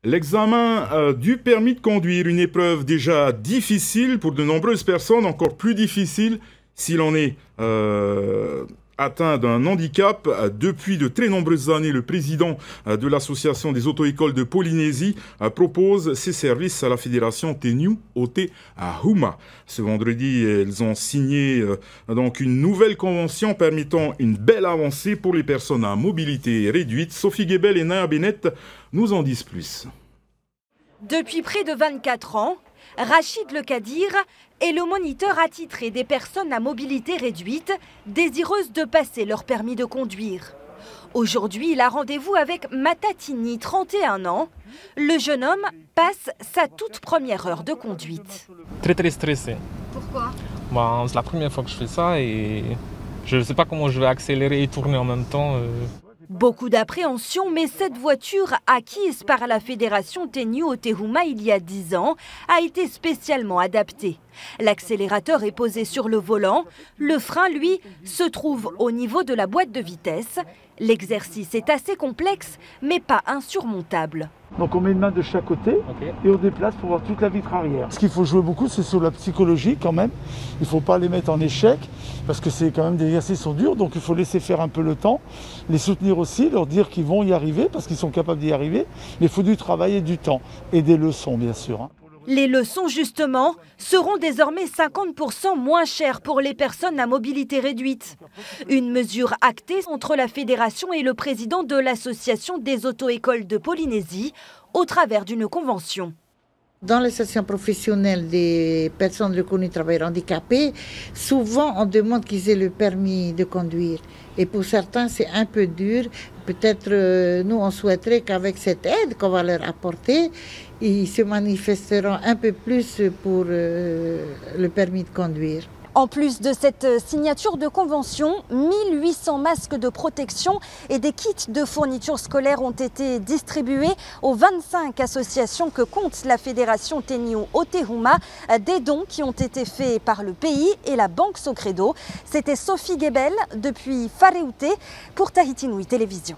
L'examen du permis de conduire, une épreuve déjà difficile pour de nombreuses personnes, encore plus difficile si l'on est atteint d'un handicap. Depuis de très nombreuses années, le président de l'association des auto-écoles de Polynésie propose ses services à la fédération Teniu Ote Huma. Ce vendredi, elles ont signé donc une nouvelle convention permettant une belle avancée pour les personnes à mobilité réduite. Sophie Guébel et Naya Bennett nous en disent plus. Depuis près de 24 ans, Rachid Le Kadir est le moniteur attitré des personnes à mobilité réduite désireuses de passer leur permis de conduire. Aujourd'hui, il a rendez-vous avec Matatini, 31 ans. Le jeune homme passe sa toute première heure de conduite. Très stressé. Pourquoi? C'est la première fois que je fais ça et je ne sais pas comment je vais accélérer et tourner en même temps. Beaucoup d'appréhension, mais cette voiture, acquise par la fédération Teniu Ote Huma il y a 10 ans, a été spécialement adaptée. L'accélérateur est posé sur le volant, le frein, lui, se trouve au niveau de la boîte de vitesse. L'exercice est assez complexe, mais pas insurmontable. Donc on met une main de chaque côté et on déplace pour voir toute la vitre arrière. Ce qu'il faut jouer beaucoup, c'est sur la psychologie quand même. Il ne faut pas les mettre en échec parce que c'est quand même des exercices qui sont durs. Donc il faut laisser faire un peu le temps, les soutenir aussi, leur dire qu'ils vont y arriver parce qu'ils sont capables d'y arriver. Mais il faut du travail et du temps et des leçons bien sûr. Les leçons, justement, seront désormais 50% moins chères pour les personnes à mobilité réduite. Une mesure actée entre la fédération et le président de l'association des auto-écoles de Polynésie au travers d'une convention. Dans l'association professionnelle des personnes reconnues travailleurs handicapés, souvent on demande qu'ils aient le permis de conduire. Et pour certains, c'est un peu dur. Peut-être nous, on souhaiterait qu'avec cette aide qu'on va leur apporter, ils se manifesteront un peu plus pour le permis de conduire. En plus de cette signature de convention, 1800 masques de protection et des kits de fournitures scolaires ont été distribués aux 25 associations que compte la fédération Teniu Ote Huma, des dons qui ont été faits par le pays et la Banque Socredo. C'était Sophie Guébel depuis Whareute pour Tahiti Nui Télévision.